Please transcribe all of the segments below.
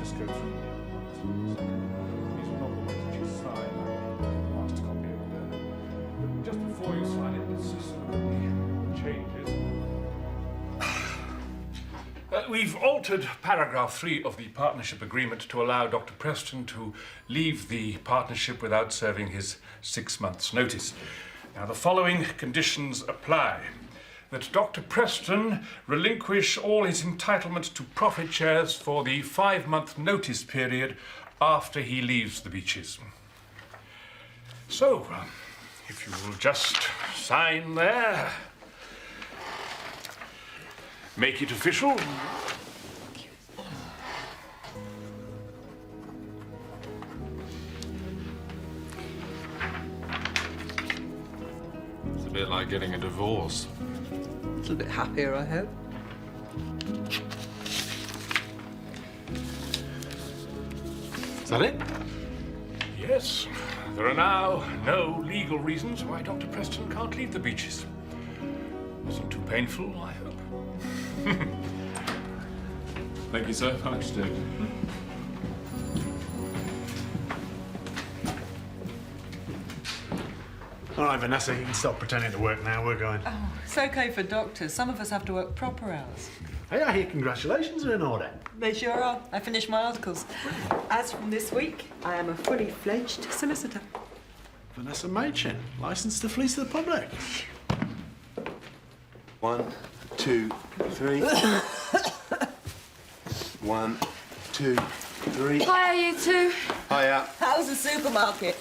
just go through. These are not the ones that you sign. Last copy over there. But just before you sign it, let's just look at the changes. We've altered paragraph 3 of the partnership agreement to allow Dr. Preston to leave the partnership without serving his 6 months' notice. Now, the following conditions apply. That Dr. Preston relinquish all his entitlement to profit shares for the 5-month notice period after he leaves the Beaches. So, if you will just sign there. Make it official. It's a bit like getting a divorce. A little bit happier, I hope. Is that it? Yes. There are now no legal reasons why Dr. Preston can't leave the Beaches. Wasn't too painful, I hope. Thank you so much, Dick. All right, Vanessa, you can stop pretending to work now. We're going. Oh, it's okay for doctors. Some of us have to work proper hours. Hey, I hear congratulations are in order. They sure are. I finished my articles. As from this week, I am a fully fledged solicitor. Vanessa Machin, licensed to fleece the public. 1, 2, 3. 1, 2, 3. Hiya, you two. Hiya. How's the supermarket?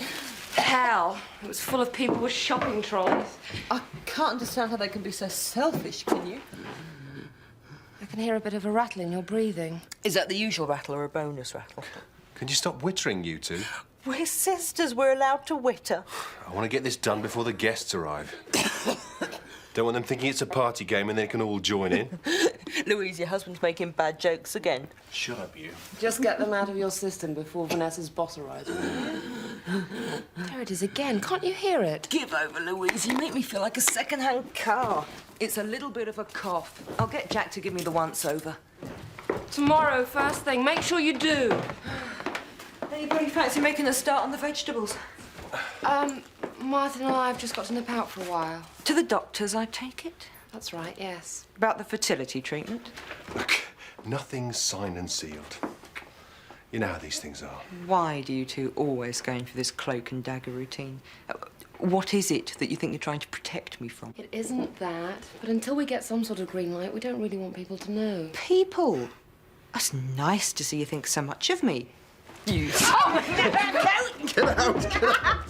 Hell, it was full of people with shopping trolleys. I can't understand how they can be so selfish, can you? I can hear a bit of a rattle in your breathing. Is that the usual rattle or a bonus rattle? Can you stop wittering, you two? We're sisters. We're allowed to witter. I want to get this done before the guests arrive. Don't want them thinking it's a party game and they can all join in. Louise, your husband's making bad jokes again. Shut up, you. Just get them out of your system before Vanessa's boss arrives. There it is again. Can't you hear it? Give over, Louise. You make me feel like a second-hand car. It's a little bit of a cough. I'll get Jack to give me the once-over. Tomorrow, first thing. Make sure you do. Anybody fancy making a start on the vegetables? Martin and I have just got to nip out for a while. To the doctors, I take it? That's right, yes. About the fertility treatment? Look, nothing's signed and sealed. You know how these things are. Why do you two always going for this cloak and dagger routine? What is it that you think you're trying to protect me from? It isn't that, but until we get some sort of green light, we don't really want people to know. People? That's nice to see you think so much of me. You... Get out, get out!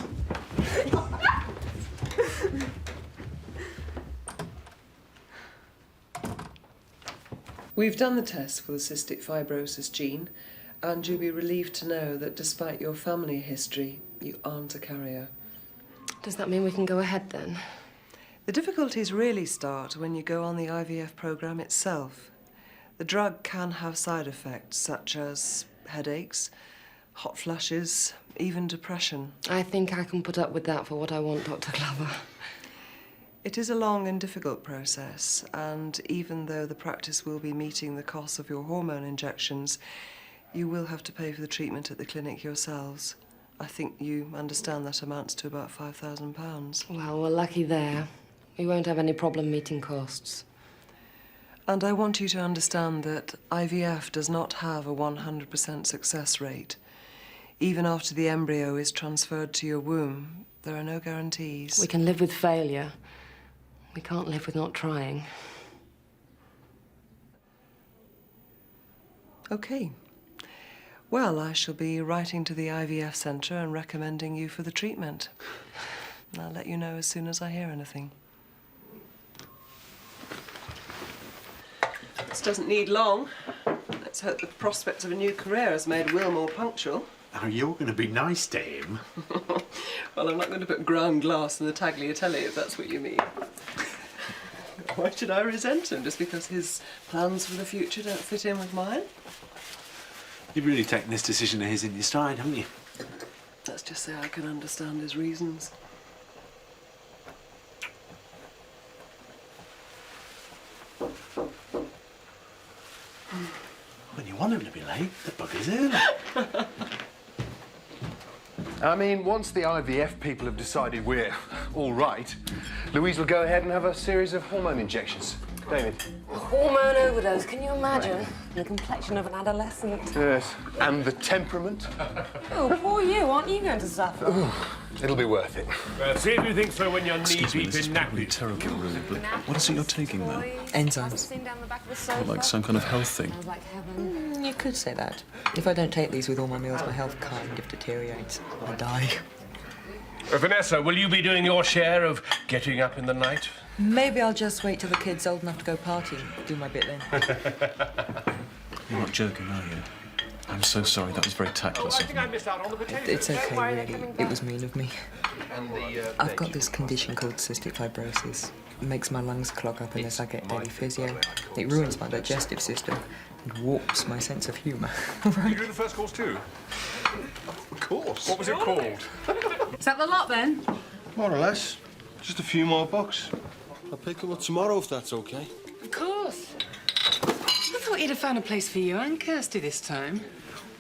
We've done the test for the cystic fibrosis gene, and you'll be relieved to know that despite your family history, you aren't a carrier. Does that mean we can go ahead then? The difficulties really start when you go on the IVF program itself. The drug can have side effects such as headaches, hot flushes, even depression. I think I can put up with that for what I want, Dr. Glover. It is a long and difficult process, and even though the practice will be meeting the cost of your hormone injections, you will have to pay for the treatment at the clinic yourselves. I think you understand that amounts to about £5,000. Well, we're lucky there. We won't have any problem meeting costs. And I want you to understand that IVF does not have a 100% success rate. Even after the embryo is transferred to your womb, there are no guarantees. We can live with failure. We can't live with not trying. Okay. Well, I shall be writing to the IVF centre and recommending you for the treatment. I'll let you know as soon as I hear anything. This doesn't need long. Let's hope the prospect of a new career has made Will more punctual. Oh, you're going to be nice to him. Well, I'm not going to put ground glass in the tagliatelle, if that's what you mean. Why should I resent him just because his plans for the future don't fit in with mine? You've really taken this decision of his in your stride, haven't you? Let's just say I can understand his reasons. When you want him to be late. eh? The bugger's early. I mean, once the IVF people have decided we're all right, Louise will go ahead and have a series of hormone injections. David? Hormone overdose, can you imagine? The complexion of an adolescent. Yes. And the temperament? Oh, poor you. Aren't you going to suffer? It'll be worth it. See if you think so when you're knee-deep in nappies. Terrible, really. But what is it you're taking now? Enzymes. Like some kind of health thing? Like heaven. You could say that. If I don't take these with all my meals, my health kind of deteriorates. I die. Vanessa, will you be doing your share of getting up in the night? Maybe I'll just wait till the kid's old enough to go partying. Do my bit then. You're not joking, are you? I'm so sorry. That was very tactless of me. missed out on the potatoes. It's okay, really. It was mean of me. I've got this condition called cystic fibrosis. It makes my lungs clog up unless I get daily physio. It ruins my digestive system and warps my sense of humour. You doing the first course too? Of course. What was it called? Is that the lot then? More or less. Just a few more bucks. I'll pick them up tomorrow if that's okay. Of course. I thought you'd have found a place for you and Kirsty this time.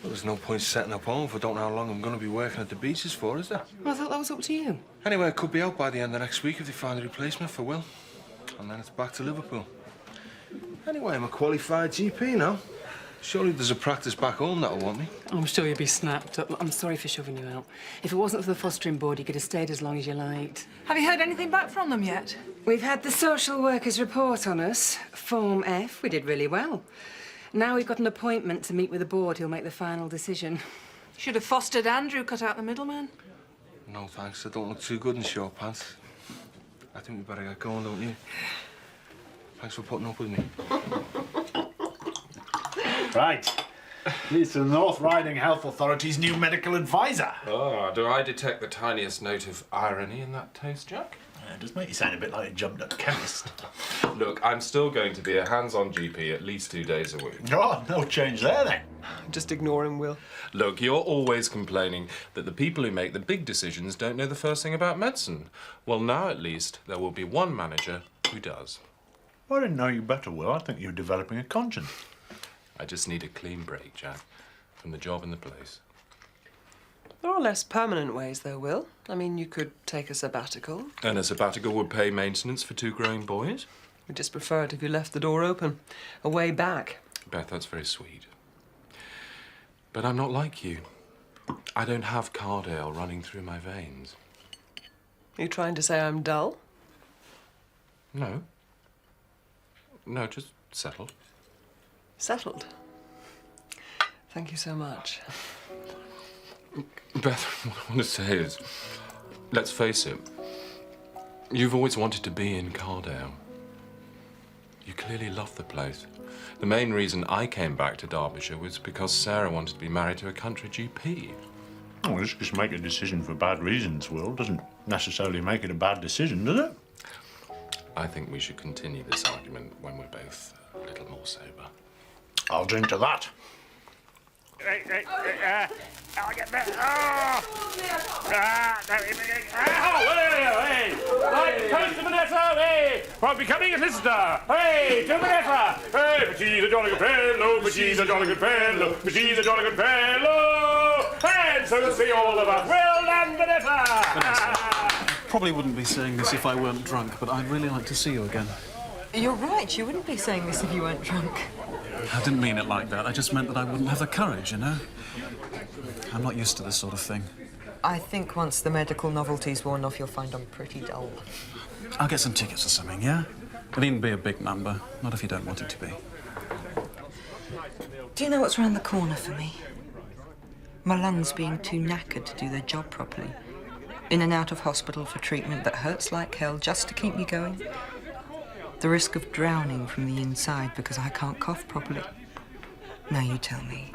Well, there's no point setting up home if I don't know how long I'm going to be working at the beaches for, is there? Well, I thought that was up to you. Anyway, it could be out by the end of next week if they find a replacement for Will. And then it's back to Liverpool. Anyway, I'm a qualified GP now. Surely there's a practice back home that'll want me. I'm sure you'd be snapped up. I'm sorry for shoving you out. If it wasn't for the fostering board, you could have stayed as long as you liked. Have you heard anything back from them yet? We've had the social workers report on us. Form F, we did really well. Now we've got an appointment to meet with the board who'll make the final decision. Should have fostered Andrew, cut out the middleman. No, thanks. I don't look too good in short pants. I think we better get going, don't you? Thanks for putting up with me. Right. It's the North Riding Health Authority's new medical advisor. Oh, do I detect the tiniest note of irony in that toast, Jack? It does make you sound a bit like a jumped-up chemist. Look, I'm still going to be a hands-on GP at least 2 days a week. Oh, no change there, then. Just ignore him, Will. Look, you're always complaining that the people who make the big decisions don't know the first thing about medicine. Well, now at least there will be one manager who does. I didn't know you better, Will. I think you're developing a conscience. I just need a clean break, Jack, from the job and the place. There are less permanent ways, though, Will. I mean, you could take a sabbatical. And a sabbatical would pay maintenance for 2 growing boys? We'd just prefer it if you left the door open. A way back. Beth, that's very sweet. But I'm not like you. I don't have Cardale running through my veins. Are you trying to say I'm dull? No. No, just settled. Settled. Thank you so much. Beth, what I want to say is, let's face it, you've always wanted to be in Cardale. You clearly love the place. The main reason I came back to Derbyshire was because Sarah wanted to be married to a country GP. Oh, just make a decision for bad reasons, Will, doesn't necessarily make it a bad decision, does it? I think we should continue this argument when we're both a little more sober. I'll drink to that. I'll get back. Right, toast to Vanessa, hey! For becoming a sister, hey, to Vanessa! Hey, but she's a jolly good fellow, but she's a jolly good fellow, but she's a jolly good fellow! And so to see all of us, Will and Vanessa! Probably wouldn't be saying this if I weren't drunk, but I'd really like to see you again. You're right, you wouldn't be saying this if you weren't drunk. I didn't mean it like that. I just meant that I wouldn't have the courage, you know? I'm not used to this sort of thing. I think once the medical novelty's worn off, you'll find I'm pretty dull. I'll get some tickets or something, yeah? It needn't be a big number. Not if you don't want it to be. Do you know what's round the corner for me? My lungs being too knackered to do their job properly. In and out of hospital for treatment that hurts like hell just to keep me going. The risk of drowning from the inside because I can't cough properly. Now you tell me,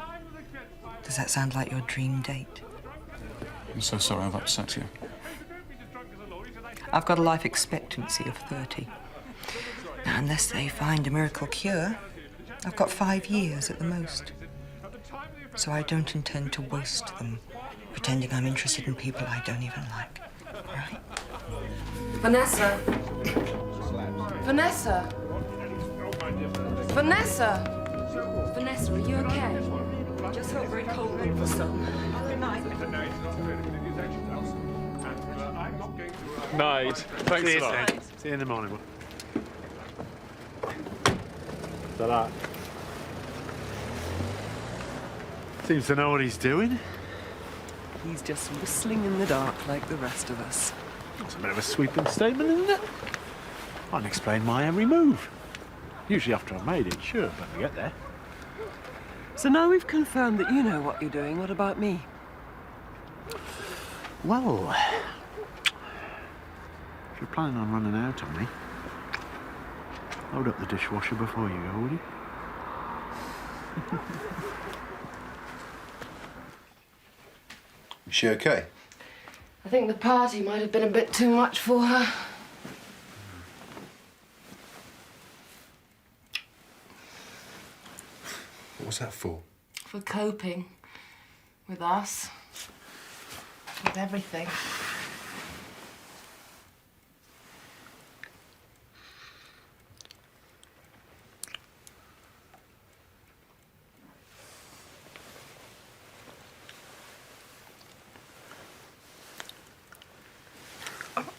does that sound like your dream date? I'm so sorry I've upset you. I've got a life expectancy of 30. Now, unless they find a miracle cure, I've got 5 years at the most. So I don't intend to waste them pretending I'm interested in people I don't even like. All right? Vanessa. Vanessa. Vanessa. Vanessa, are you okay? Just felt very cold in the sun. Good night. Night. Thanks a lot. See you in the morning. Ta-da. Seems to know what he's doing. He's just whistling in the dark like the rest of us. That's a bit of a sweeping statement, isn't it? I can explain my every move. Usually after I've made it, sure, but I get there. So now we've confirmed that you know what you're doing, what about me? Well, if you're planning on running out on me, load up the dishwasher before you go, would you? Is she okay? I think the party might have been a bit too much for her. What was that for? For coping. With us. With everything.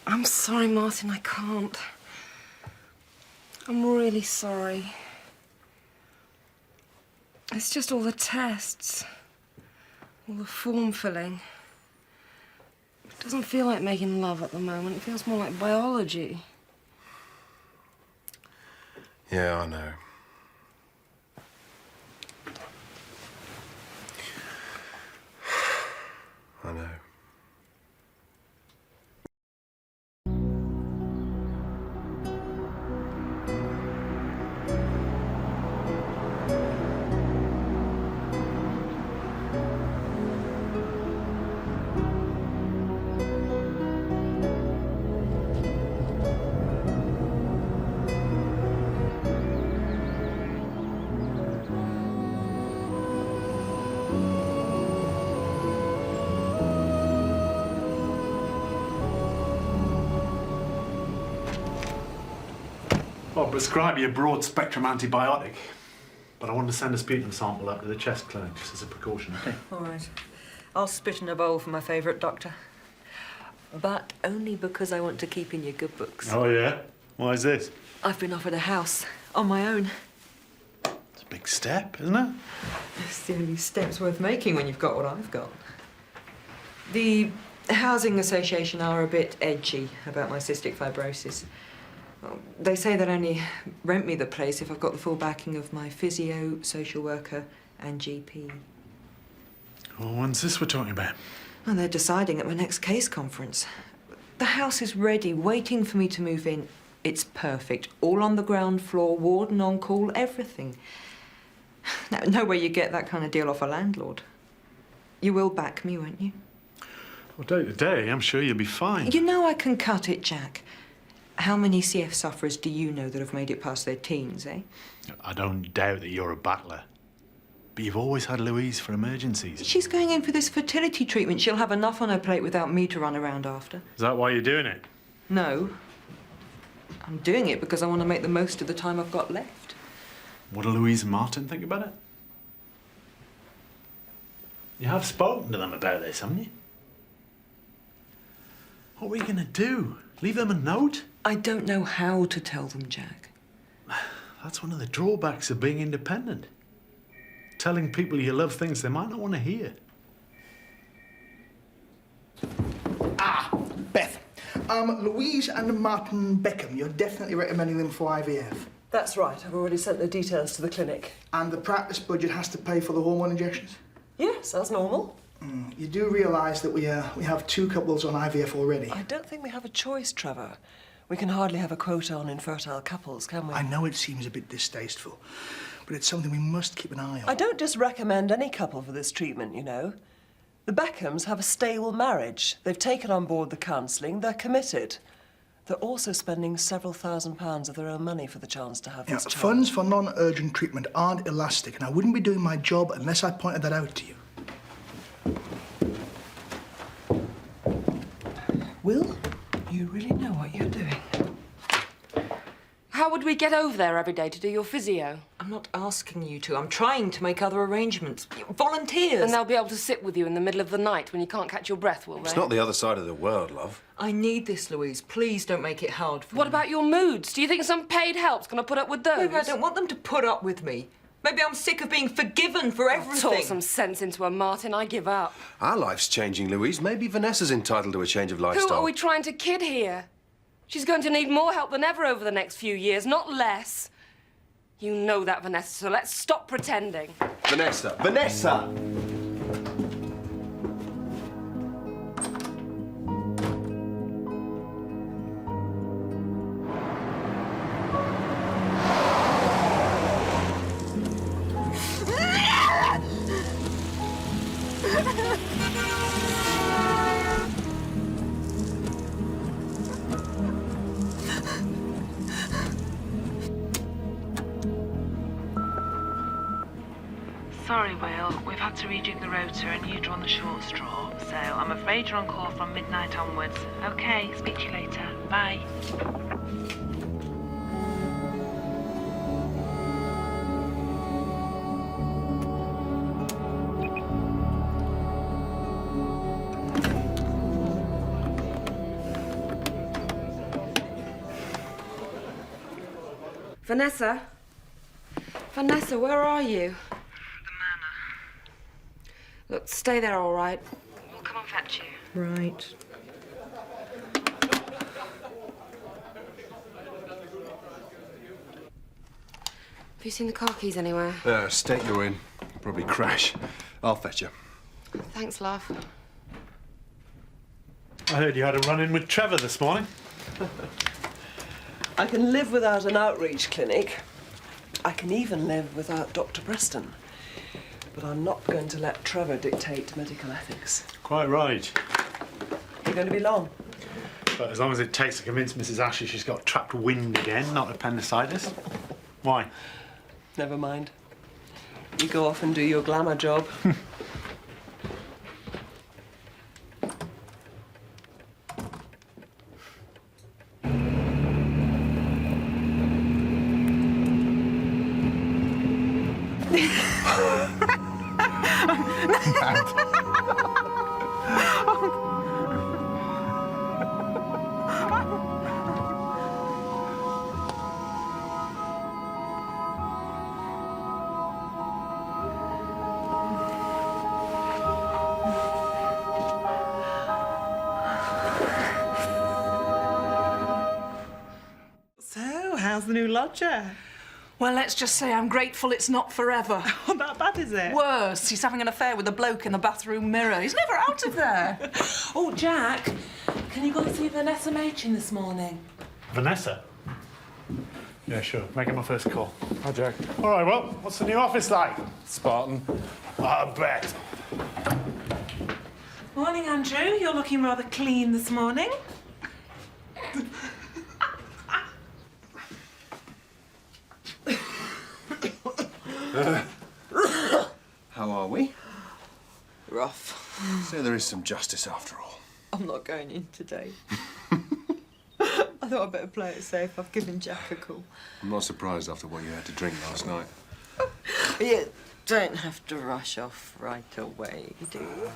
I'm sorry, Martin, I can't. I'm really sorry. It's just all the tests, all the form filling. It doesn't feel like making love at the moment. It feels more like biology. Yeah, I know. I know. I'll prescribe you a broad-spectrum antibiotic, but I want to send a sputum sample up to the chest clinic just as a precaution, okay? All right. I'll spit in a bowl for my favourite doctor. But only because I want to keep in your good books. Oh, yeah? Why is this? I've been offered a house on my own. It's a big step, isn't it? It's the only steps worth making when you've got what I've got. The Housing Association are a bit edgy about my cystic fibrosis. Well, they say they'll only rent me the place if I've got the full backing of my physio, social worker and GP. Well, when's this we're talking about? Well, they're deciding at my next case conference. The house is ready, waiting for me to move in. It's perfect. All on the ground floor, warden on call, everything. Now, no way you get that kind of deal off a landlord. You will back me, won't you? Well, day to day, I'm sure you'll be fine. You know I can cut it, Jack. How many CF sufferers do you know that have made it past their teens, eh? I don't doubt that you're a battler. But you've always had Louise for emergencies. She's going in for this fertility treatment. She'll have enough on her plate without me to run around after. Is that why you're doing it? No. I'm doing it because I want to make the most of the time I've got left. What do Louise and Martin think about it? You have spoken to them about this, haven't you? What are we going to do? Leave them a note? I don't know how to tell them, Jack. That's one of the drawbacks of being independent. Telling people you love things they might not want to hear. Beth, Louise and Martin Beckham, you're definitely recommending them for IVF. That's right. I've already sent the details to the clinic. And the practice budget has to pay for the hormone injections? Yes, as normal. You do realise that we have 2 couples on IVF already? I don't think we have a choice, Trevor. We can hardly have a quota on infertile couples, can we? I know it seems a bit distasteful, but it's something we must keep an eye on. I don't just recommend any couple for this treatment, you know. The Beckhams have a stable marriage. They've taken on board the counselling. They're committed. They're also spending several £1,000s of their own money for the chance to have this child. Funds for non-urgent treatment aren't elastic, and I wouldn't be doing my job unless I pointed that out to you. Will, you really know what you're doing. How would we get over there every day to do your physio? I'm not asking you to. I'm trying to make other arrangements. Volunteers. And they'll be able to sit with you in the middle of the night when you can't catch your breath, will they? It's not the other side of the world, love. I need this, Louise. Please don't make it hard for me. What about your moods? Do you think some paid help's going to put up with those? Maybe I don't want them to put up with me. Maybe I'm sick of being forgiven for everything. Talk some sense into her, Martin. I give up. Our life's changing, Louise. Maybe Vanessa's entitled to a change of lifestyle. Who are we trying to kid here? She's going to need more help than ever over the next few years, not less. You know that, Vanessa, so let's stop pretending. Vanessa! Vanessa! Sorry, Will. We've had to rejig the rotor and you drawn the short straw, so I'm afraid you're on call from midnight onwards. OK, speak to you later. Bye. Vanessa? Vanessa, where are you? Look, stay there, all right? We'll come and fetch you. Right. Have you seen the car keys anywhere? State you're in. Probably crash. I'll fetch you. Thanks, love. I heard you had a run-in with Trevor this morning. I can live without an outreach clinic. I can even live without Dr. Preston. But I'm not going to let Trevor dictate medical ethics. Quite right. You're going to be long. But as long as it takes to convince Mrs. Asher she's got trapped wind again, not appendicitis. Why? Never mind. You go off and do your glamour job. So, how's the new lodger? Well, let's just say I'm grateful it's not forever. Not that bad, is it? Worse, he's having an affair with a bloke in the bathroom mirror. He's never out of there. Oh, Jack, can you go and see Vanessa Machin this morning? Vanessa? Yeah, sure. Making my first call. Hi, Jack. All right, well, what's the new office like? Spartan. I bet. Morning, Andrew. You're looking rather clean this morning. How are we? Rough. So there is some justice after all. I'm not going in today. I thought I'd better play it safe. I've given Jack a call. I'm not surprised after what you had to drink last night. You don't have to rush off right away, do you?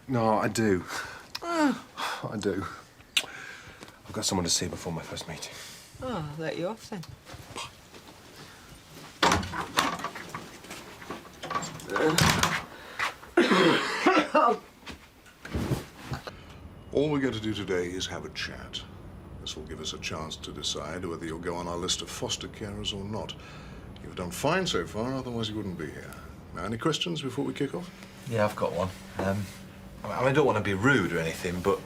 No, I do. I do. I've got someone to see before my first meeting. Oh, I'll let you off then. All we're going to do today is have a chat. This will give us a chance to decide whether you'll go on our list of foster carers or not. You've done fine so far, otherwise you wouldn't be here. Now, any questions before we kick off? Yeah, I've got one. I don't want to be rude or anything, but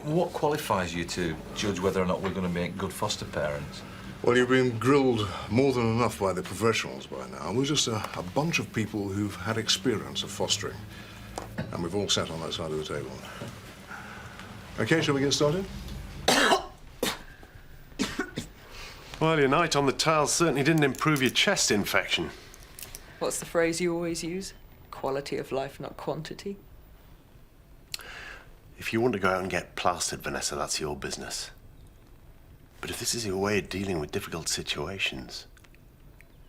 what qualifies you to judge whether or not we're going to make good foster parents? Well, you've been grilled more than enough by the professionals by now. We're just a bunch of people who've had experience of fostering. And we've all sat on that side of the table. OK, shall we get started? Well, your night on the tiles certainly didn't improve your chest infection. What's the phrase you always use? Quality of life, not quantity. If you want to go out and get plastered, Vanessa, that's your business. But if this is your way of dealing with difficult situations,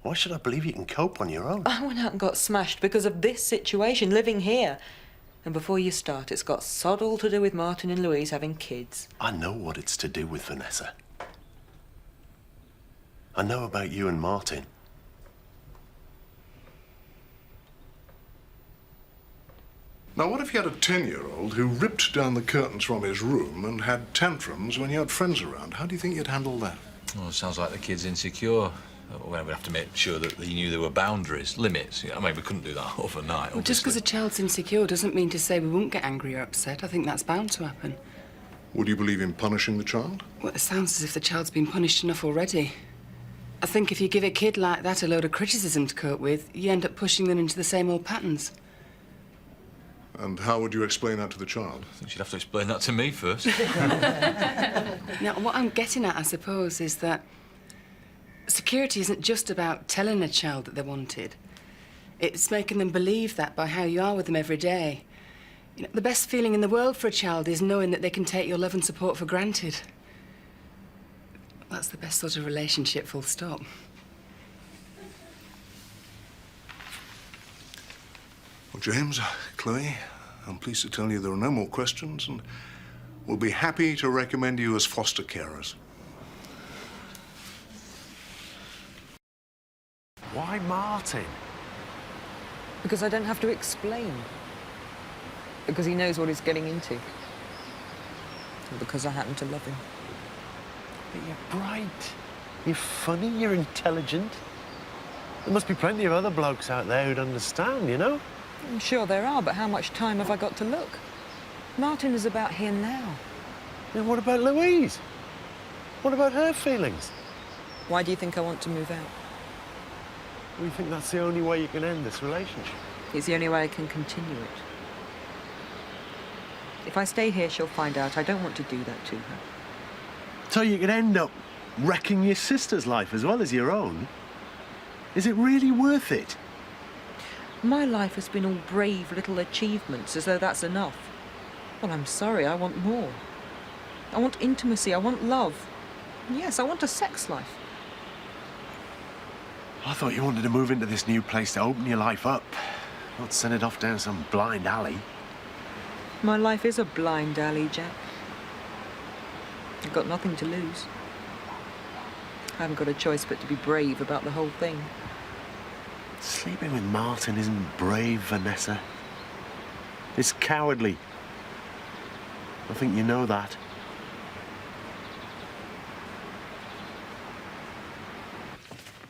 why should I believe you can cope on your own? I went out and got smashed because of this situation, living here. And before you start, it's got sod all to do with Martin and Louise having kids. I know what it's to do with Vanessa. I know about you and Martin. Now, what if you had a 10-year-old who ripped down the curtains from his room and had tantrums when you had friends around? How do you think you'd handle that? Well, it sounds like the kid's insecure. Well, we'd have to make sure that he knew there were boundaries, limits. I mean, we couldn't do that overnight, Well, just because a child's insecure doesn't mean to say we won't get angry or upset. I think that's bound to happen. Would you believe in punishing the child? Well, it sounds as if the child's been punished enough already. I think if you give a kid like that a load of criticism to cope with, you end up pushing them into the same old patterns. And how would you explain that to the child? I think she'd have to explain that to me first. Now, what I'm getting at, I suppose, is that security isn't just about telling a child that they're wanted. It's making them believe that by how you are with them every day. You know, the best feeling in the world for a child is knowing that they can take your love and support for granted. That's the best sort of relationship, full stop. Well, James, Chloe, I'm pleased to tell you there are no more questions, and we'll be happy to recommend you as foster carers. Why Martin? Because I don't have to explain. Because he knows what he's getting into. Or because I happen to love him. But you're bright. You're funny, you're intelligent. There must be plenty of other blokes out there who'd understand, you know? I'm sure there are, but how much time have I got to look? Martin is about here now. And what about Louise? What about her feelings? Why do you think I want to move out? We think that's the only way you can end this relationship. It's the only way I can continue it. If I stay here, she'll find out. I don't want to do that to her. So you could end up wrecking your sister's life as well as your own. Is it really worth it? My life has been all brave little achievements, as though that's enough. Well, I'm sorry, I want more. I want intimacy, I want love. And yes, I want a sex life. I thought you wanted to move into this new place to open your life up, not send it off down some blind alley. My life is a blind alley, Jack. I've got nothing to lose. I haven't got a choice but to be brave about the whole thing. Sleeping with Martin isn't brave, Vanessa. It's cowardly. I think you know that.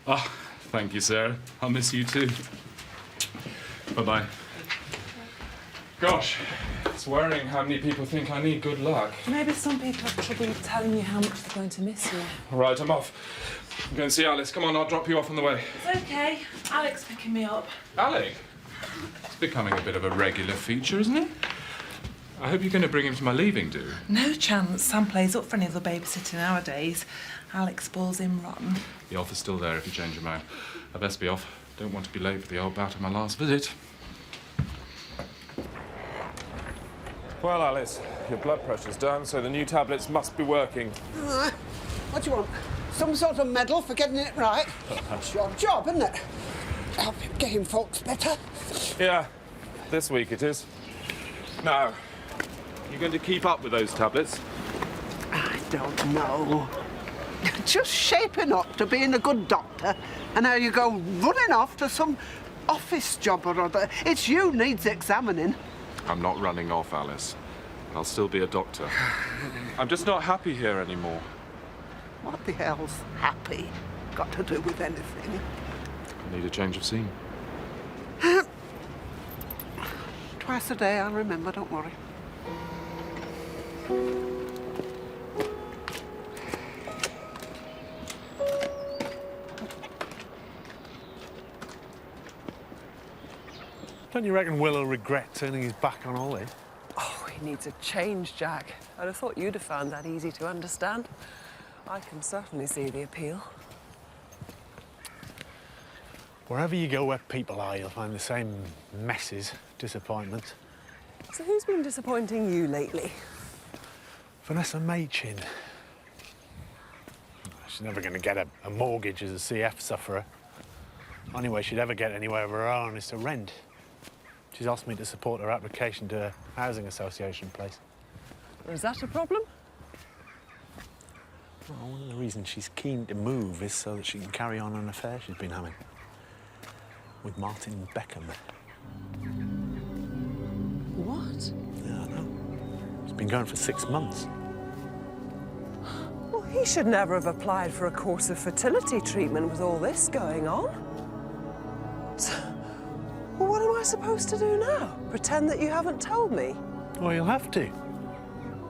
Ah, thank you, Sarah. I'll miss you too. Bye-bye. Gosh, it's worrying how many people think I need good luck. Maybe some people have trouble telling you how much they're going to miss you. All right, I'm off. I'm going to see Alice. Come on, I'll drop you off on the way. It's okay. Alex picking me up. Alec? It's becoming a bit of a regular feature, isn't it? I hope you're going to bring him to my leaving do. No chance. Sam plays up for any other babysitting nowadays. Alex balls him rotten. The offer's still there if you change your mind. I best be off. Don't want to be late for the old bout of my last visit. Well, Alice, your blood pressure's down, so the new tablets must be working. What do you want? Some sort of medal for getting it right? It's your job, isn't it? Help getting folks better. Yeah, this week it is. Now, you going to keep up with those tablets? I don't know. Just shaping up to being a good doctor, and now you go running off to some office job or other. It's you needs examining. I'm not running off, Alice. I'll still be a doctor. I'm just not happy here anymore. What the hell's happy got to do with anything? I need a change of scene. Twice a day, I'll remember, don't worry. Don't you reckon Will will regret turning his back on Ollie? Oh, he needs a change, Jack. I'd have thought you'd have found that easy to understand. I can certainly see the appeal. Wherever you go where people are, you'll find the same messes, disappointment. So who's been disappointing you lately? Vanessa Machin. She's never going to get a mortgage as a CF sufferer. Only way she'd ever get anywhere of her own is to rent. She's asked me to support her application to a housing association place. Is that a problem? Well, one of the reasons she's keen to move is so that she can carry on an affair she's been having with Martin Beckham. What? Yeah, I know. It's been going for 6 months. Well, he should never have applied for a course of fertility treatment with all this going on. So, well, what am I supposed to do now? Pretend that you haven't told me? Well, you'll have to.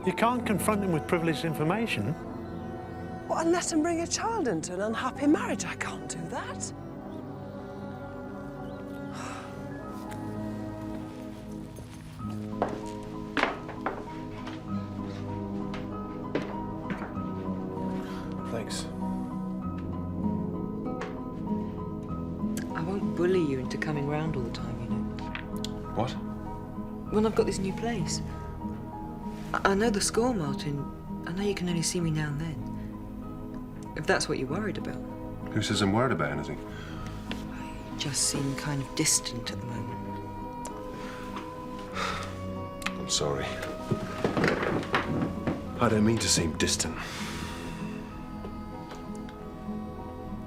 You can't confront him with privileged information. What, and let him bring a child into an unhappy marriage? I can't do that. Thanks. I won't bully you into coming round all the time, you know. What? When I've got this new place. I know the score, Martin. I know you can only see me now and then. If that's what you're worried about. Who says I'm worried about anything? You just seem kind of distant at the moment. I'm sorry. I don't mean to seem distant.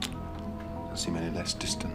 Don't seem any less distant.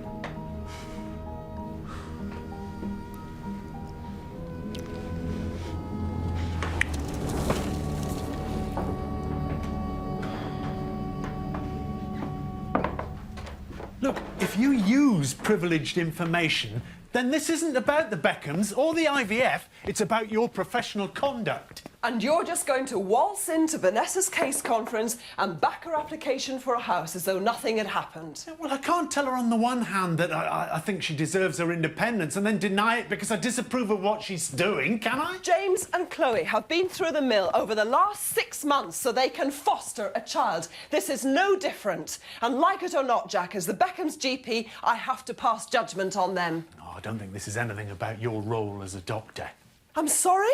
Look, if you use privileged information, then this isn't about the Beckhams or the IVF, it's about your professional conduct. And you're just going to waltz into Vanessa's case conference and back her application for a house as though nothing had happened. Yeah, well, I can't tell her on the one hand that I think she deserves her independence and then deny it because I disapprove of what she's doing, can I? James and Chloe have been through the mill over the last 6 months so they can foster a child. This is no different. And like it or not, Jack, as the Beckhams' GP, I have to pass judgment on them. No, I don't think this is anything about your role as a doctor. I'm sorry?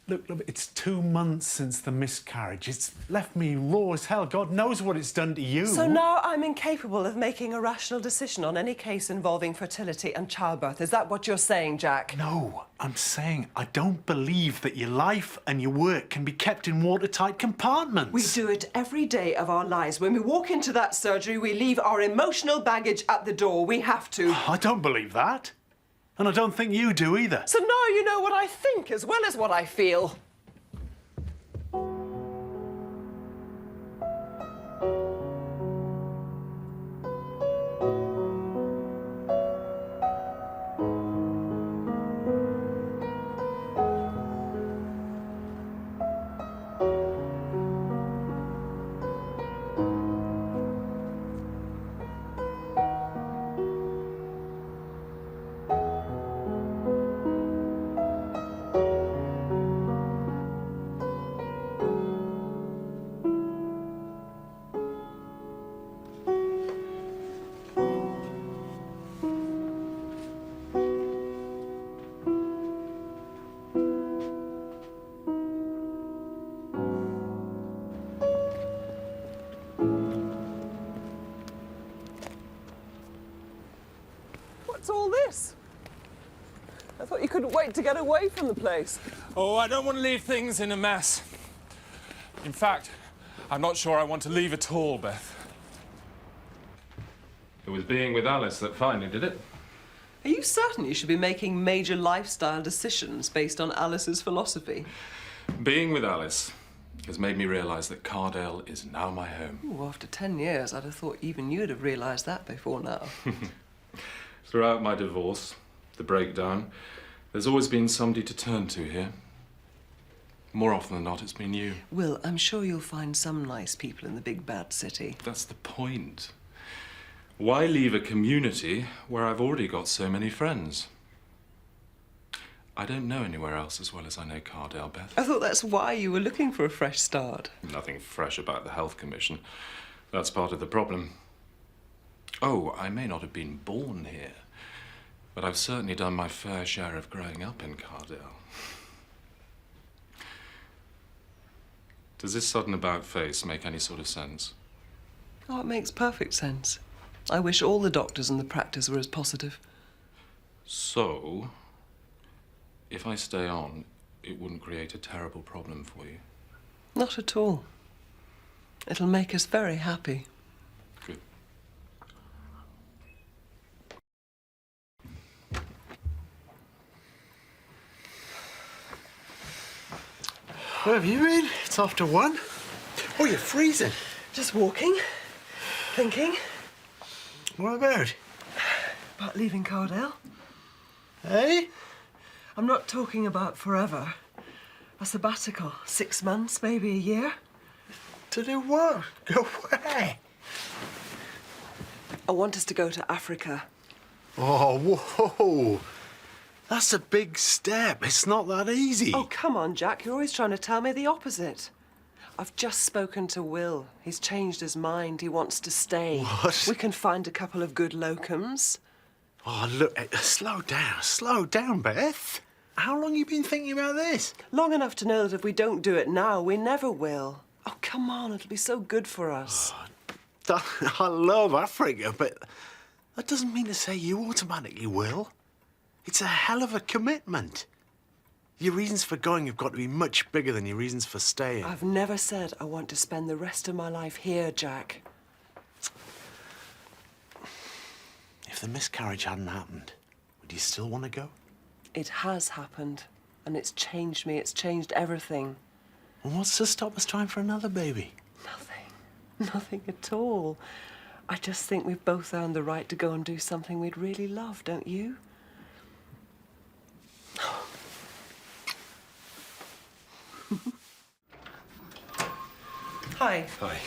Look, it's 2 months since the miscarriage. It's left me raw as hell. God knows what it's done to you. So now I'm incapable of making a rational decision on any case involving fertility and childbirth. Is that what you're saying, Jack? No, I'm saying I don't believe that your life and your work can be kept in watertight compartments. We do it every day of our lives. When we walk into that surgery, we leave our emotional baggage at the door. We have to. I don't believe that. And I don't think you do either. So now you know what I think as well as what I feel. What's all this? I thought you couldn't wait to get away from the place. Oh, I don't want to leave things in a mess. In fact, I'm not sure I want to leave at all, Beth. It was being with Alice that finally did it. Are you certain you should be making major lifestyle decisions based on Alice's philosophy? Being with Alice has made me realise that Cardale is now my home. Ooh, after 10 years, I'd have thought even you'd have realised that before now. Throughout my divorce, the breakdown, there's always been somebody to turn to here. More often than not, it's been you. Will, I'm sure you'll find some nice people in the big bad city. That's the point. Why leave a community where I've already got so many friends? I don't know anywhere else as well as I know Cardale, Beth. I thought that's why you were looking for a fresh start. Nothing fresh about the Health Commission. That's part of the problem. Oh, I may not have been born here, but I've certainly done my fair share of growing up in Cardale. Does this sudden about-face make any sort of sense? Oh, it makes perfect sense. I wish all the doctors in the practice were as positive. So, if I stay on, it wouldn't create a terrible problem for you? Not at all. It'll make us very happy. Good. Where have you been? It's after 1. Oh, you're freezing. Just walking, thinking. What about? About leaving Cardale. Eh? I'm not talking about forever. A sabbatical, 6 months, maybe a year. To do what? Go where? I want us to go to Africa. Oh, whoa. That's a big step. It's not that easy. Oh, come on, Jack. You're always trying to tell me the opposite. I've just spoken to Will. He's changed his mind. He wants to stay. What? We can find a couple of good locums. Oh, look, slow down, Beth. How long you been thinking about this? Long enough to know that if we don't do it now, we never will. Oh, come on. It'll be so good for us. I love Africa, but that doesn't mean to say you automatically will. It's a hell of a commitment. Your reasons for going have got to be much bigger than your reasons for staying. I've never said I want to spend the rest of my life here, Jack. If the miscarriage hadn't happened, would you still want to go? It has happened, and it's changed me. It's changed everything. And what's to stop us trying for another baby? Nothing at all. I just think we've both earned the right to go and do something we'd really love, don't you? Hi. Hi.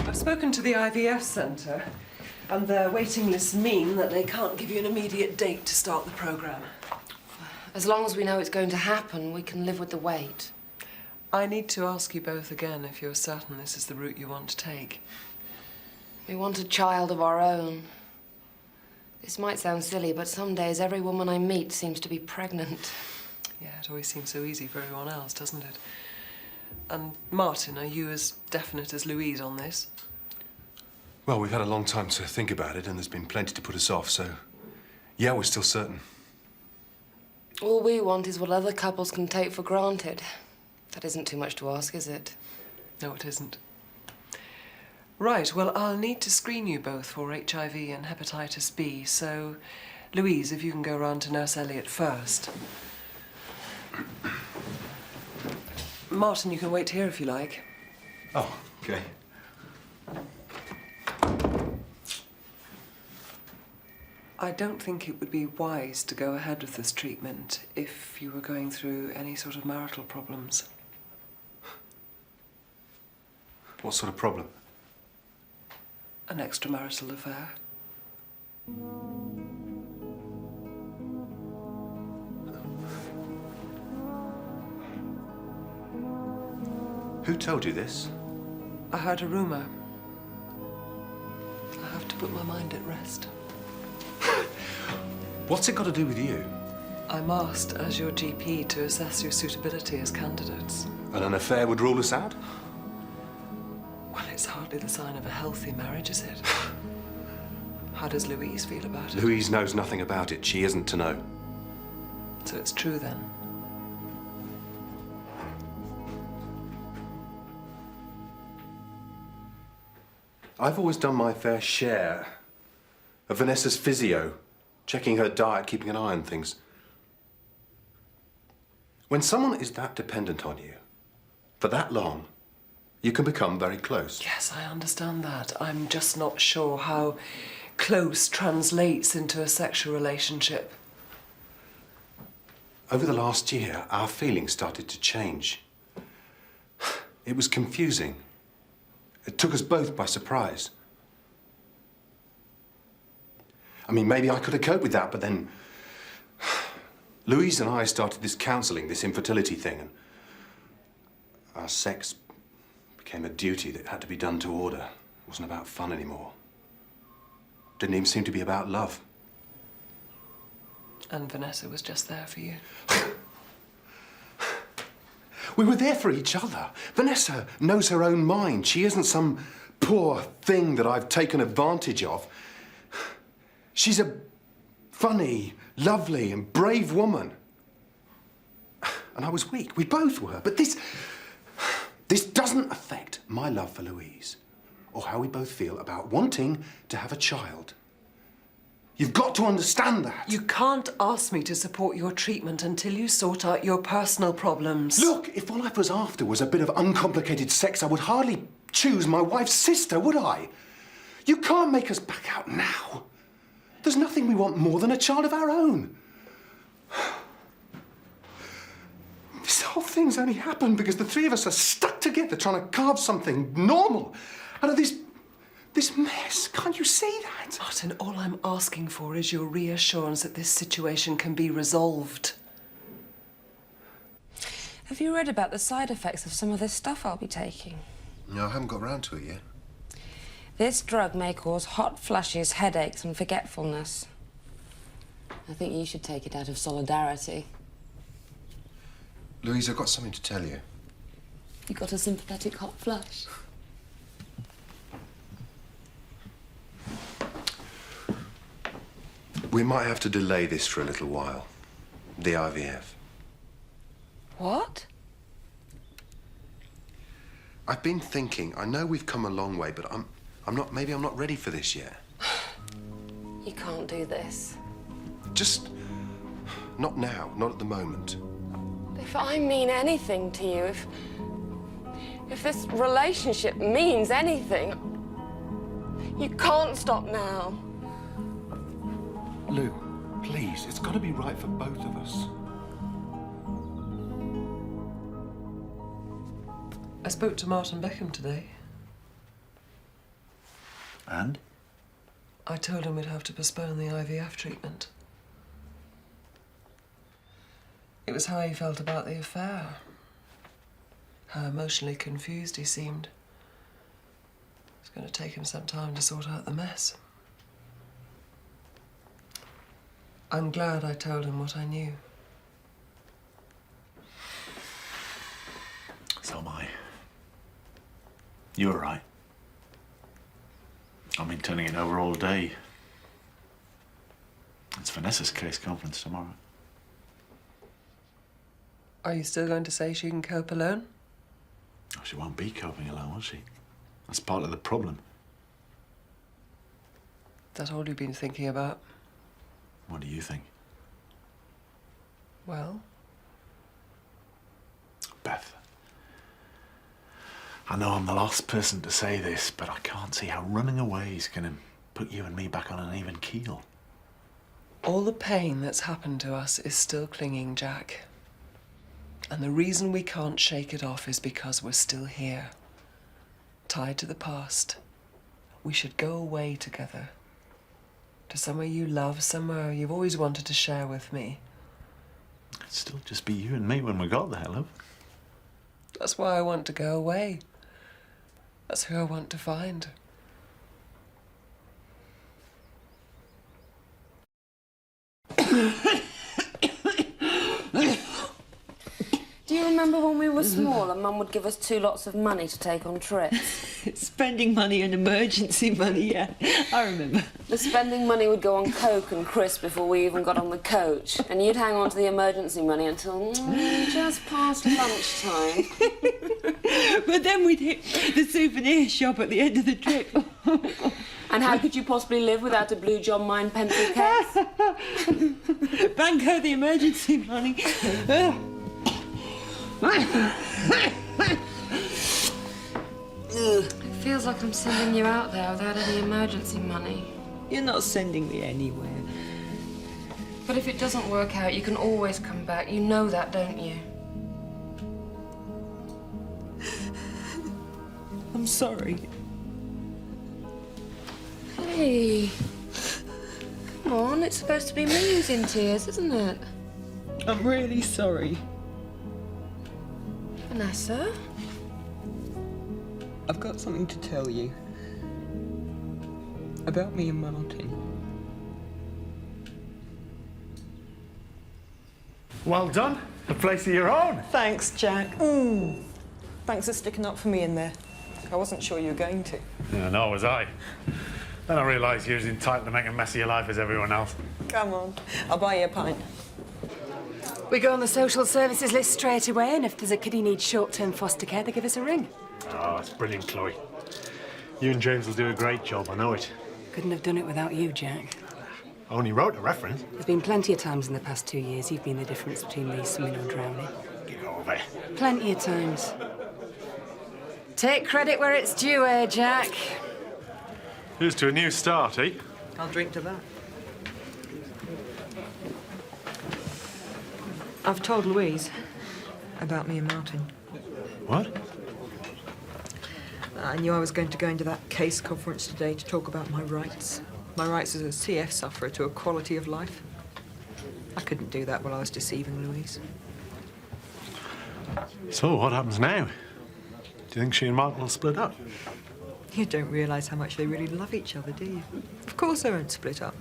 I've spoken to the IVF centre, and their waiting lists mean that they can't give you an immediate date to start the programme. As long as we know it's going to happen, we can live with the wait. I need to ask you both again if you're certain this is the route you want to take. We want a child of our own. This might sound silly, but some days every woman I meet seems to be pregnant. Yeah, it always seems so easy for everyone else, doesn't it? And Martin, are you as definite as Louise on this? Well, we've had a long time to think about it, and there's been plenty to put us off, so yeah, we're still certain. All we want is what other couples can take for granted. That isn't too much to ask, is it? No, it isn't. Right, well, I'll need to screen you both for HIV and hepatitis B, so Louise, if you can go round to Nurse Elliot first. Martin, you can wait here if you like. Oh, okay. I don't think it would be wise to go ahead with this treatment if you were going through any sort of marital problems. What sort of problem? An extramarital affair. Who told you this? I heard a rumour. I have to put my mind at rest. What's it got to do with you? I'm asked as your GP to assess your suitability as candidates. And an affair would rule us out? Well, it's hardly the sign of a healthy marriage, is it? How does Louise feel about it? Louise knows nothing about it. She isn't to know. So it's true then? I've always done my fair share of Vanessa's physio, checking her diet, keeping an eye on things. When someone is that dependent on you for that long, you can become very close. Yes, I understand that. I'm just not sure how close translates into a sexual relationship. Over the last year, our feelings started to change. It was confusing. It took us both by surprise. I mean, maybe I could have coped with that, but then Louise and I started this counselling, this infertility thing, and our sex became a duty that had to be done to order. It wasn't about fun anymore. Didn't even seem to be about love. And Vanessa was just there for you. We were there for each other. Vanessa knows her own mind. She isn't some poor thing that I've taken advantage of. She's a funny, lovely and brave woman. And I was weak. We both were. But this doesn't affect my love for Louise or how we both feel about wanting to have a child. You've got to understand that. You can't ask me to support your treatment until you sort out your personal problems. Look, if all I was after was a bit of uncomplicated sex, I would hardly choose my wife's sister, would I? You can't make us back out now. There's nothing we want more than a child of our own. This whole thing's only happened because the three of us are stuck together trying to carve something normal out of this mess. Can't you see that? Martin, all I'm asking for is your reassurance that this situation can be resolved. Have you read about the side effects of some of this stuff I'll be taking? No, I haven't got round to it yet. This drug may cause hot flushes, headaches and forgetfulness. I think you should take it out of solidarity. Louise, I've got something to tell you. You got a sympathetic hot flush? We might have to delay this for a little while. The IVF. What? I've been thinking, I know we've come a long way, but maybe I'm not ready for this yet. You can't do this. Just not now, not at the moment. If I mean anything to you, if this relationship means anything, you can't stop now. Lou, please, it's got to be right for both of us. I spoke to Martin Beckham today. And? I told him we'd have to postpone the IVF treatment. It was how he felt about the affair. How emotionally confused he seemed. It's going to take him some time to sort out the mess. I'm glad I told him what I knew. So am I. You're right. I've been turning it over all day. It's Vanessa's case conference tomorrow. Are you still going to say she can cope alone? Oh, she won't be coping alone, will she? That's part of the problem. Is that all you've been thinking about? What do you think? Well? Beth, I know I'm the last person to say this, but I can't see how running away is going to put you and me back on an even keel. All the pain that's happened to us is still clinging, Jack. And the reason we can't shake it off is because we're still here, tied to the past. We should go away together, to somewhere you love, somewhere you've always wanted to share with me. It'd still just be you and me when we got there, love. That's why I want to go away. That's who I want to find. Do you remember when we were small and Mum would give us 2 lots of money to take on trips? Spending money and emergency money, yeah. I remember. The spending money would go on Coke and crisps before we even got on the coach. And you'd hang on to the emergency money until just past lunchtime. But then we'd hit the souvenir shop at the end of the trip. And how could you possibly live without a Blue John Mine pencil case? Banco the emergency money. It feels like I'm sending you out there without any emergency money. You're not sending me anywhere. But if it doesn't work out, you can always come back. You know that, don't you? I'm sorry. Hey. Come on, it's supposed to be me who's in tears, isn't it? I'm really sorry. Vanessa? I've got something to tell you. About me and Martin. Well done. A place of your own. Thanks, Jack. Thanks for sticking up for me in there. I wasn't sure you were going to. Yeah, no, was I. Then I realised you was entitled to make a mess of your life as everyone else. Come on, I'll buy you a pint. We go on the social services list straight away, and if there's a kid who needs short-term foster care, they give us a ring. Oh, that's brilliant, Chloe. You and James will do a great job, I know it. Couldn't have done it without you, Jack. I only wrote a reference. There's been plenty of times in the past 2 years you've been the difference between me swimming or drowning. Get over it. Plenty of times. Take credit where it's due, eh, Jack? Here's to a new start, eh? I'll drink to that. I've told Louise about me and Martin. What? I knew I was going to go into that case conference today to talk about my rights. My rights as a CF sufferer to a quality of life. I couldn't do that while I was deceiving Louise. So, what happens now? Do you think she and Martin will split up? You don't realise how much they really love each other, do you? Of course they won't split up.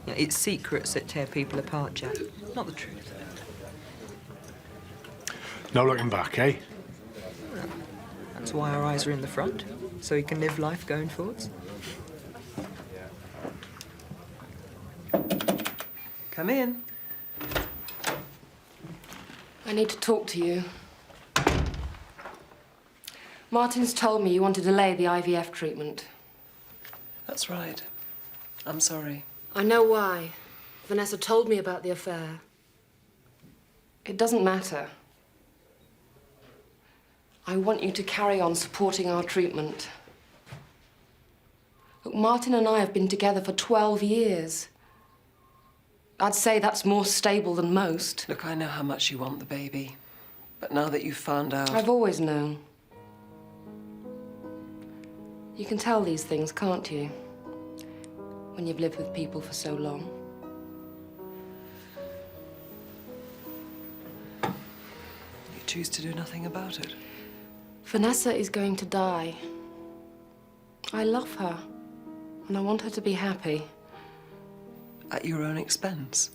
You know, it's secrets that tear people apart, Jack, not the truth. No looking back, eh? Well, that's why our eyes are in the front, so we can live life going forwards. Come in. I need to talk to you. Martin's told me you want to delay the IVF treatment. That's right. I'm sorry. I know why. Vanessa told me about the affair. It doesn't matter. I want you to carry on supporting our treatment. Look, Martin and I have been together for 12 years. I'd say that's more stable than most. Look, I know how much you want the baby. But now that you've found out... I've always known. You can tell these things, can't you? When you've lived with people for so long. You choose to do nothing about it. Vanessa is going to die. I love her, and I want her to be happy. At your own expense?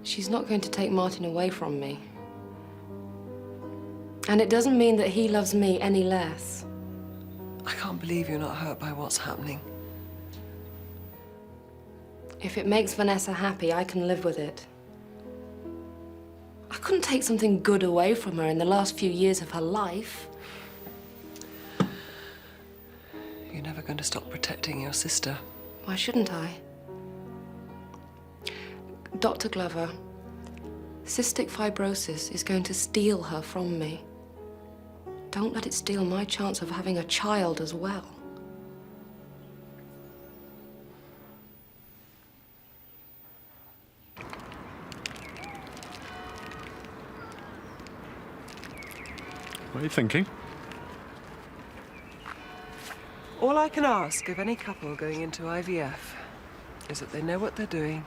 She's not going to take Martin away from me. And it doesn't mean that he loves me any less. I can't believe you're not hurt by what's happening. If it makes Vanessa happy, I can live with it. I couldn't take something good away from her in the last few years of her life. You're never going to stop protecting your sister. Why shouldn't I? Dr. Glover, cystic fibrosis is going to steal her from me. Don't let it steal my chance of having a child as well. What are you thinking? All I can ask of any couple going into IVF is that they know what they're doing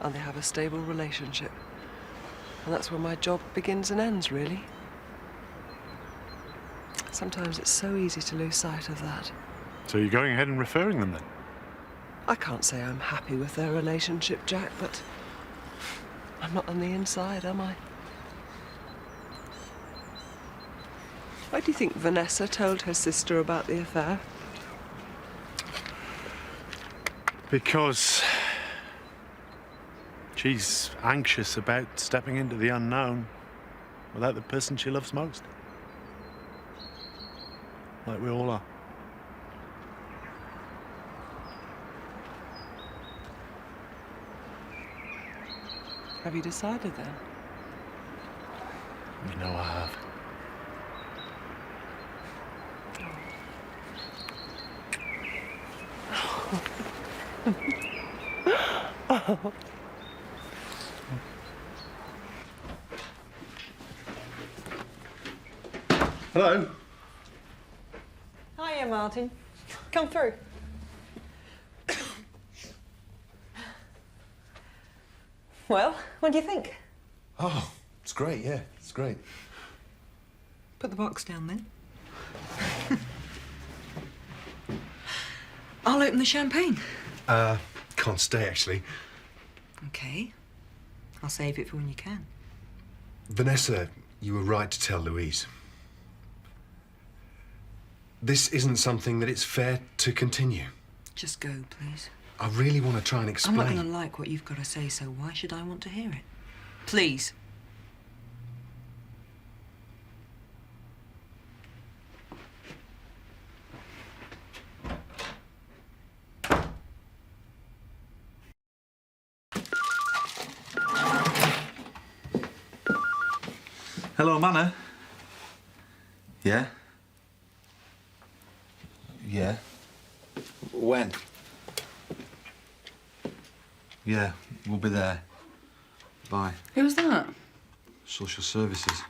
and they have a stable relationship. And that's where my job begins and ends, really. Sometimes it's so easy to lose sight of that. So you're going ahead and referring them then? I can't say I'm happy with their relationship, Jack, but I'm not on the inside, am I? Why do you think Vanessa told her sister about the affair? Because she's anxious about stepping into the unknown without the person she loves most. Like we all are. Have you decided then? You know I have. Hello. Hiya, Martin. Come through. Well, what do you think? Oh, it's great, yeah, it's great. Put the box down then. I'll open the champagne. Can't stay, actually. Okay. I'll save it for when you can. Vanessa, you were right to tell Louise. this isn't something that it's fair to continue. Just go, please. I really want to try and explain. I'm not going to like what you've got to say, so why should I want to hear it? Please. Hello, Manor. Yeah? Yeah. When? Yeah, we'll be there. Bye. Who's that? Social Services.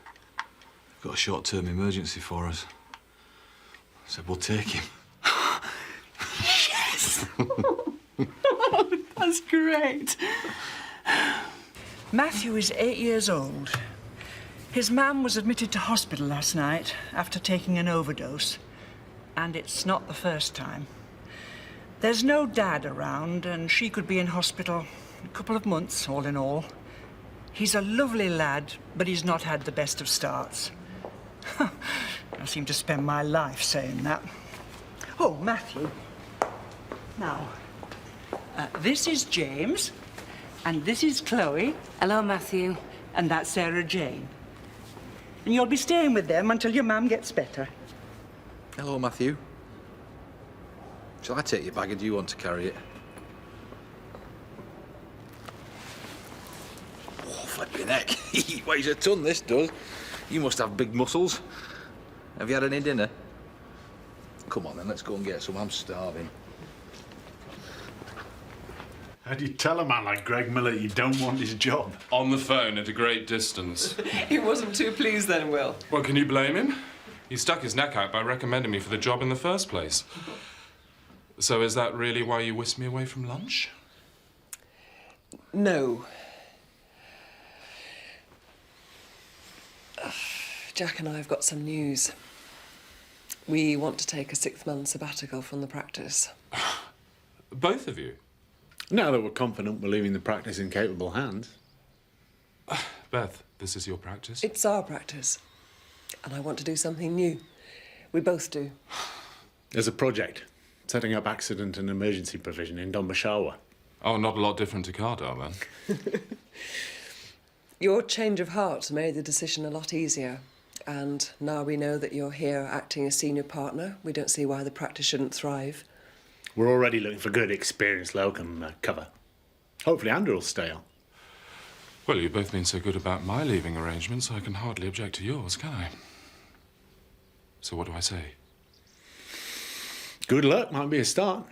Got a short-term emergency for us. Said we'll take him. Yes! That's great. Matthew is 8 years old. His mum was admitted to hospital last night after taking an overdose. And it's not the first time. There's no dad around, and she could be in hospital a couple of months, all in all. He's a lovely lad, but he's not had the best of starts. I seem to spend my life saying that. Oh, Matthew. Now, this is James, and this is Chloe. Hello, Matthew. And that's Sarah Jane. And you'll be staying with them until your mum gets better. Hello, Matthew. Shall I take your bag or do you want to carry it? Oh, flipping heck. Weighs a ton, this does. You must have big muscles. Have you had any dinner? Come on then, let's go and get some. I'm starving. How do you tell a man like Greg Miller you don't want his job? On the phone at a great distance. He wasn't too pleased then, Will. Well, can you blame him? He stuck his neck out by recommending me for the job in the first place. So is that really why you whisked me away from lunch? No. Jack and I have got some news. We want to take a 6-month sabbatical from the practice. Both of you? Now that we're confident we're leaving the practice in capable hands. Beth, this is your practice? It's our practice. And I want to do something new. We both do. There's a project, setting up accident and emergency provision in Donbashawa. Oh, not a lot different to Cardale, then. Your change of heart made the decision a lot easier. And now we know that you're here acting as senior partner, we don't see why the practice shouldn't thrive. We're already looking for good, experienced locum cover. Hopefully Andrew will stay on. Well, you've both been so good about my leaving arrangements, I can hardly object to yours, can I? So what do I say? Good luck, might be a start.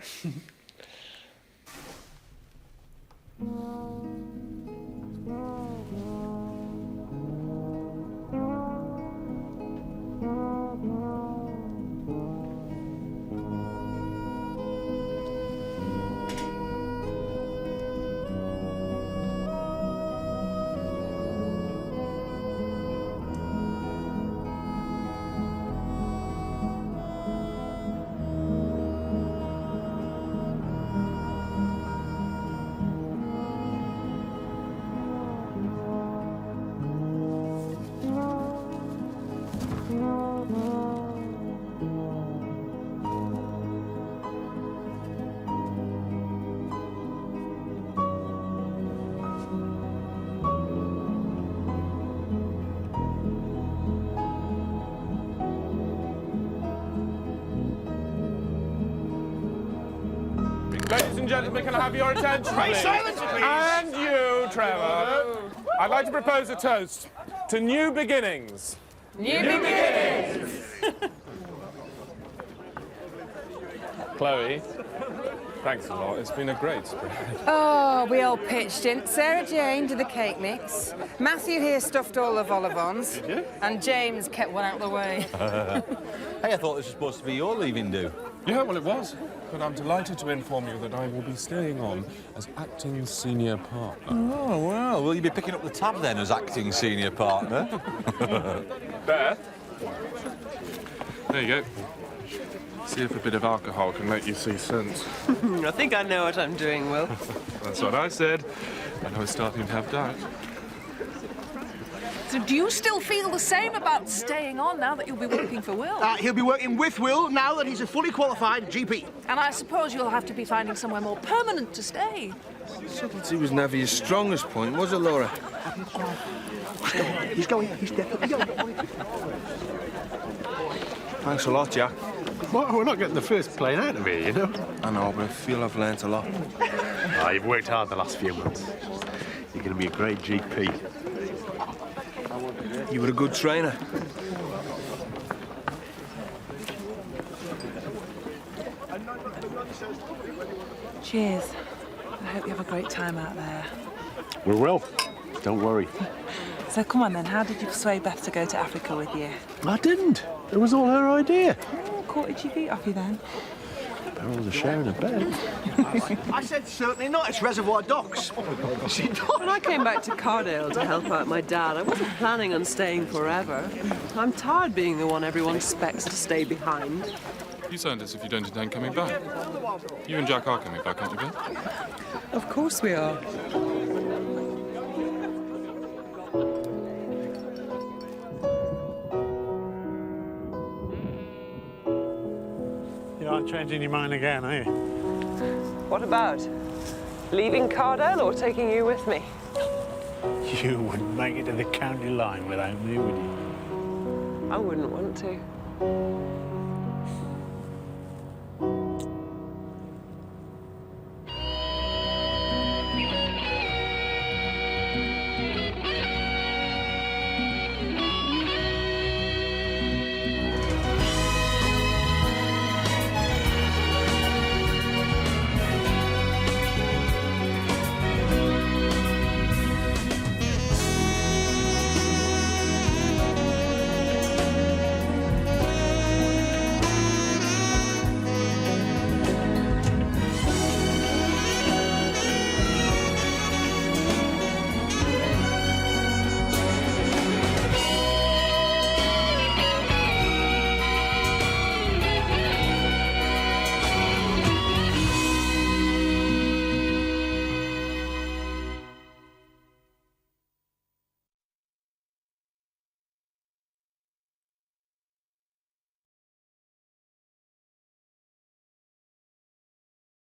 Ladies and gentlemen, can I have your attention, please? Silence, please. And you, Trevor. I'd like to propose a toast to new beginnings. New beginnings! Chloe, thanks a lot. It's been a great spread. Oh, we all pitched in. Sarah Jane did the cake mix. Matthew here stuffed all the vol-au-vents. Did you? And James kept one out of the way. Hey, I thought this was supposed to be your leaving do. Yeah, well, it was. But I'm delighted to inform you that I will be staying on as acting senior partner. Oh, well, will you be picking up the tab then as acting senior partner? Beth? There you go. See if a bit of alcohol can make you see sense. I think I know what I'm doing, Will. That's what I said. I know it's starting to have dark. So do you still feel the same about staying on now that you'll be working for Will? He'll be working with Will now that he's a fully qualified GP. And I suppose you'll have to be finding somewhere more permanent to stay. Subtlety was never your strongest point, was it, Laura? He's going. He's definitely going. Thanks a lot, Jack. Well, we're not getting the first plane out of here, you know. I know, but I feel I've learnt a lot. You've worked hard the last few months. You're going to be a great GP. You were a good trainer. Cheers. I hope you have a great time out there. We will. Don't worry. So come on then, how did you persuade Beth to go to Africa with you? I didn't. It was all her idea. Oh, caught your feet off you then. Barrels are sharing a bed. I said certainly not. It's Reservoir Docks. When I came back to Cardale to help out my dad, I wasn't planning on staying forever. I'm tired being the one everyone expects to stay behind. You sound as if you don't intend coming back. You and Jack are coming back, aren't you, Beth? Of course we are. You aren't changing your mind again, are you? What about? Leaving Cardale or taking you with me? You wouldn't make it to the county line without me, would you? I wouldn't want to.